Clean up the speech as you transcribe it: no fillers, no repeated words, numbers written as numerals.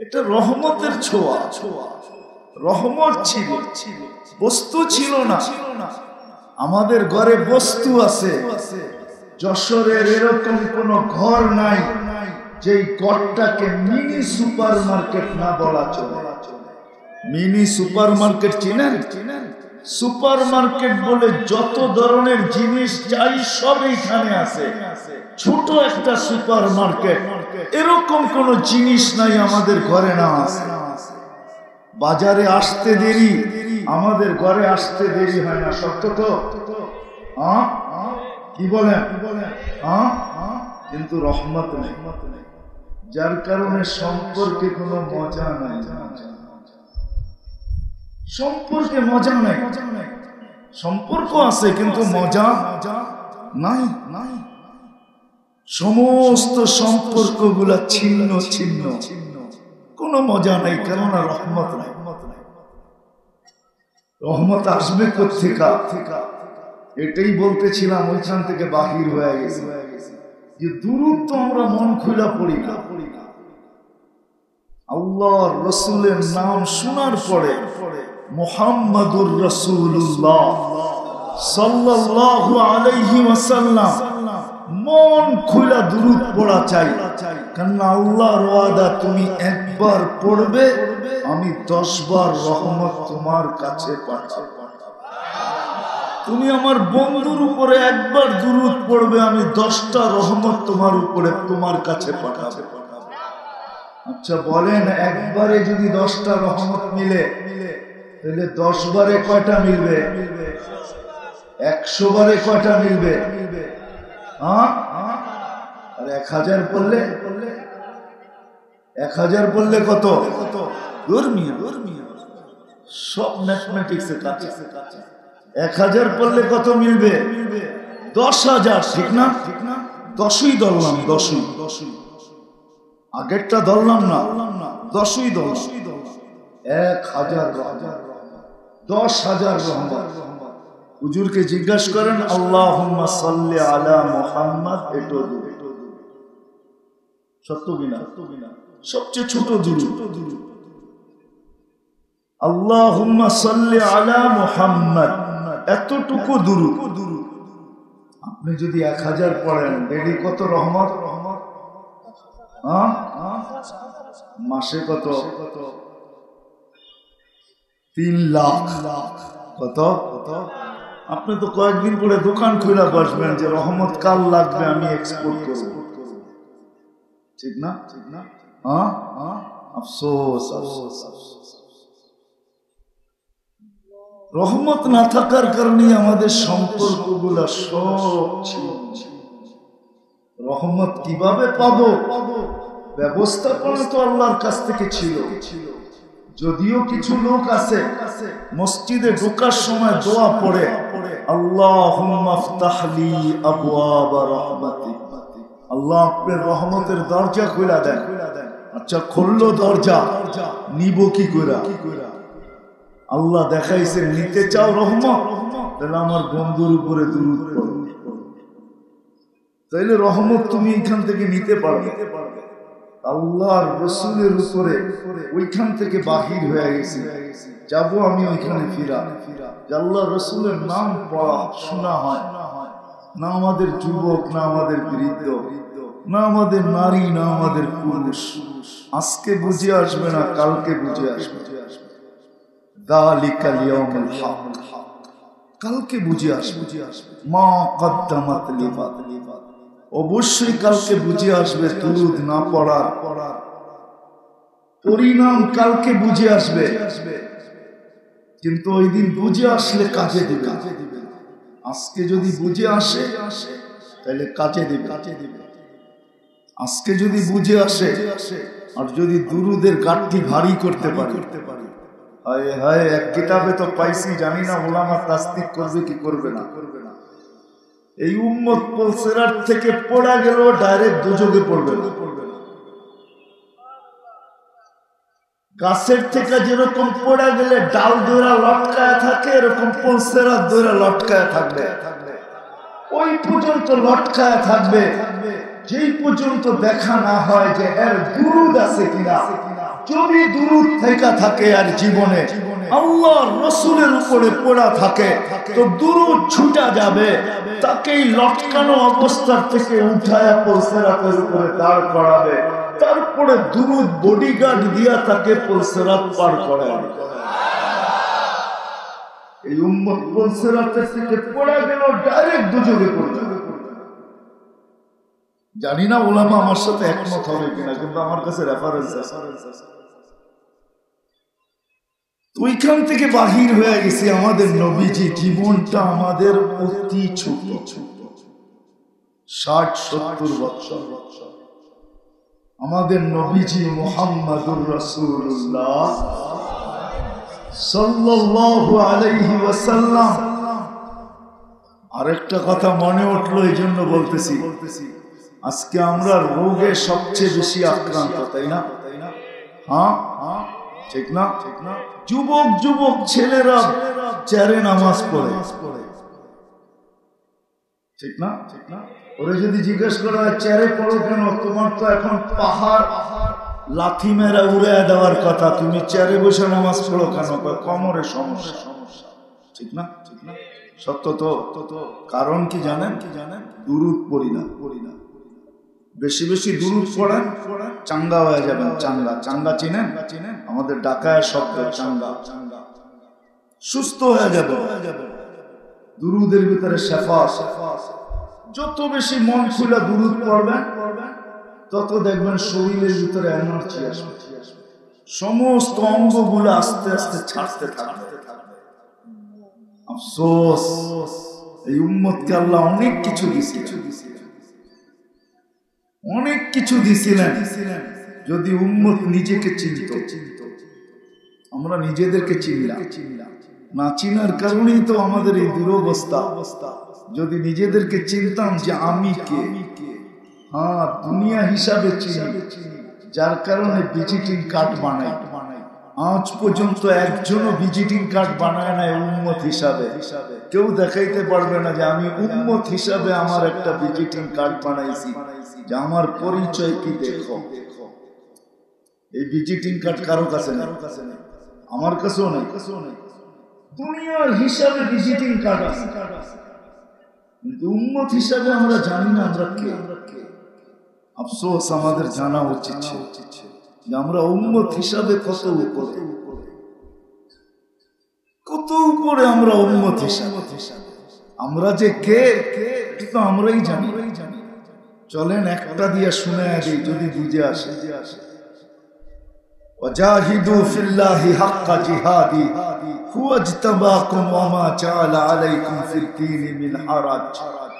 এটা রহমতের ছোঁয়া, রহমত ছিল, বস্তু ছিল না। আমাদের ঘরে বস্তু আছে, যশোরের এরকম কোন ঘর নাই যেই ঘরটাকে মিনি সুপার মার্কেট না বলা চলে। মিনি সুপার মার্কেট চিনেন? সুপার মার্কেট বলে যত ধরনের জিনিস চাই সব এখানে আছে। ছোট একটা সুপার মার্কেট, এরকম কোন জিনিস নাই আমাদের ঘরে না আছে। বাজারে আসতে দেরি, আমাদের ঘরে আসতে দেরি হয় না। সত্য তো? কি বলেন? কিন্তু রহমত নেই, যার কারণে সম্পর্কে কোনো মজা নাই। সম্পর্কে মজা নাই, সম্পর্ক আছে কিন্তু মজা নাই। সমস্ত সম্পর্ক গুলা ছিন্ন ছিন্ন, কোনো মজা নাই, কেননা রহমত নাই। রহমত আসবে কোত্থেকা? এটাই বলতেছিলাম, ওইখান থেকে বাহির হয়ে গেছে যে দূরত্ব আমরা মন খুলা পড়ি না। আল্লাহর রাসূলের নাম শোনার পরে মুহাম্মাদুর রাসূলুল্লাহ সাল্লাল্লাহু আলাইহি ওয়াসাল্লাম মন খুলা দুরূদ পড়া চাই। কারণ আল্লাহর ওয়াদা, তুমি একবার পড়বে আমি 10 বার রহমত তোমার কাছে পাঠাবো। তুমি আমার বন্ধুর উপরে একবার দুরূদ পড়বে, আমি 10টা রহমত তোমার উপরে তোমার কাছে পাঠাবো। আচ্ছা বলেন, একবারে যদি 10টা রহমত মিলে তাহলে 10 বারে কয়টা মিলবে? 100 বারে কয়টা মিলবে? আর 1000 পড়লে, 1000 পড়লে কত? সব ম্যাথমেটিক্সে কাছে। 1000 পড়লে কত মিলবে? 10,000। ঠিক না? 10ই ধরলাম, 10ই আগেরটা ধরলাম না, 10ই ধরলাম। 1000 10,000 রহমত। হুজুরকে জিজ্ঞাসা করেন আল্লাহুম্মা সাল্লি আলা মুহাম্মাদ, এটো সত্য কিনা? সবচেয়ে ছোট দুরূদ। আল্লাহুম্মা সাল্লি আলা মুহাম্মাদ, এতটুকু দুরূদ। আপনি যদি 1000 পড়েন, দেরি কত রহমত? মাসে কত? 3 লাখ। কত? আপনি তো কয়েকদিন পরে দোকান খুলে বসবেন যে রহমত কাল লাগবে, আমি এক্সপোর্ট করব। ঠিক না? আফসোস। রহমত না থাকার কারণে আমাদের সম্পর্কগুলো সব ছিল। রহমত কিভাবে পাবো? ব্যবস্থাপনা তো আল্লাহর কাছ থেকে ছিল। যদিও কিছু লোক আছে মসজিদে ঢোকার সময় দোয়া পড়ে, আল্লাহুম্মা ফতাহলি আবওয়াব রাহমাতিক, আল্লাহ আপনার রহমতের দরজা খুলে দেন। আচ্ছা খুললো দরজা, নিব কি করে? আল্লাহ দেখাইছে নিতে চাও রহমত, তাহলে আমার বন্ধুর উপরে দুরূদ পড়ো, তাইলে রহমত তুমি এখান থেকে নিতে পারবে। আল্লাহর রাসূলের উপরে ওইখান থেকে বাহির হয়ে গেছে, যাবো আমি ওইখানে ফিরা। আল্লাহর রাসূলের নাম পড়া শোনা হয় না, আমাদের যুবক না, আমাদের বৃদ্ধ না, আমাদের নারী না, আমাদের পুরুষ। আজকে বুঝে আসবে না, কালকে বুঝে আসবে। যালিকাল ইয়াউমুল হক, কালকে বুঝে আসবে। মা কদ্দামাত লিগাদ, অবশ্যই কালকে বুঝে আসবে। দুরূদ না পড়ার পরিণাম কালকে বুঝে আসবে, কিন্তু ওই দিন বুঝে আসলে কাজে দিবে। আজকে যদি বুঝে আসে তাহলে কাজে দিবে। আজকে যদি বুঝে আসে, আর যদি দুরূদের গাঁটটি ভারী করতে পারে, হায় হায়, এক কিতাবে তো পাইছি, জানি না ওলামা তাসদিক করবে কি করবে না। এই উম্মত পুলসিরাত থেকে পড়া গেল, ডাইরেক্ট দুজকে পড়বে না। গাছের থেকে যেরকম পড়া গেলে ডাল দৌড়া লটকায় থাকে, এরকম পুলসিরাত দৌড়া লটকায় থাকবে। ওই পর্যন্ত লটকায় থাকবে যেই পর্যন্ত দেখা না হয় যে এর দুরূদ আছে কিনা, যদি দুরূদ থেকে থাকে আর জীবনে আল্লাহর রাসূলের উপরে পড়া থাকে তো দুরূদ ছুটা যাবে, তাকেই লটকানো অবস্থা থেকে উঠায়া পুলসিরাতের উপরে দাঁড় করাবে, তারপরে দুরূদ বডিগার্ড দিয়া তাকে পুলসিরাত পার করাবে। এই উম্মত পুলসিরাতের থেকে পড়া গেল ডাইরেক্ট দুজকে পড়ে যাবে। জানি না ওলামা আমার সাথে একমত হবে কিনা, কিন্তু আমার কাছে রেফারেন্স আছে। ওইখান থেকে বাহির হয়ে গেছি। আমাদের নবীজি জীবনটা আমাদের অতি ছোট, 60-70 বছর। আমাদের নবীজি মুহাম্মাদুর রাসূলুল্লাহ সাল্লাল্লাহু আলাইহি ওয়াসাল্লাম। আরেকটা কথা মনে উঠলো, এই জন্য বলতেছি, আজকে আমরা রোগে সবচেয়ে বেশি আক্রান্ত, তাই না? হ্যাঁ, ঠিক না? যুবক যুবক ছেলেরা চারে নামাজ পড়ে, ঠিক না? ওরে যদি জিজ্ঞেস করা হয় চারে পড়ো কেন, তোমার তো এখন পাহাড় লাথি মেরা উড়ে দেওয়ার কথা, তুমি চারে বসে নামাজ পড়ো কেন? কোমরে সমস্যা, ঠিক না? সত্য তো। কারণ কি জানেন? দুরূদ পড়ি না। বেশি বেশি দুরূদ পড়েন, চাঙ্গা হয়ে যাবেন। চাঙ্গা চিনেন? আমাদের ঢাকায় শব্দ চাঙ্গা, সুস্থ হয়ে যাবে। দুরূদের ভিতরে শেফা। যত বেশি মন খুলে দুরূদ পড়বেন তত দেখবেন শরীরের ভিতরে এনার্জি আসবে, সমস্ত অঙ্গগুলো আস্তে আস্তে ছাড়তে থাকবে। আফসোস, এই উম্মতকে আল্লাহ অনেক কিছু দিছিলেন। যদি উম্মত নিজেকে চিনত, আমরা নিজেদেরকে চিনলাম না, চিনার কারণেই তো আমাদের এই দুরবস্থা। যদি নিজেদেরকে চিনতাম যে আমি কে, হ্যাঁ দুনিয়া হিসাবে চিনি, যার কারণে ভিজিটিং কার্ড বানাই। আজ পর্যন্ত একজনও ভিজিটিং কার্ড বানায় নাই উম্মত হিসাবে। কেউ দেখাইতে পারবে না যে আমি উম্মত হিসাবে আমার একটা ভিজিটিং কার্ড বানাইছি, যে আমার পরিচয় কি দেখো। এই ভিজিটিং কার্ড কারো কাছে নেই, আমার কাছেও নেই। দুনিয়ার হিসাবে ভিজিটিং কার্ড আছে, কিন্তু উম্মত হিসাবে আমরা জানি না আমরা কে। আফসোস, আমাদের জানা উচিত ছিল যে আমরা উম্মত হিসাবে কত উপরে আমরা উম্মত হিসাবে। আমরা যে কে কিন্তু আমরাই জানি। চলেন একটা দিয়ে শুনে দিই, যদি বুঝে আসে। ওয়াজাহিদু ফিল্লাহি হাক্কা জিহাদি হুয়া ইজতাবাকুম ওয়া মা জাআলা আলাইকুম ফিদ দীনি মিন হারাজ।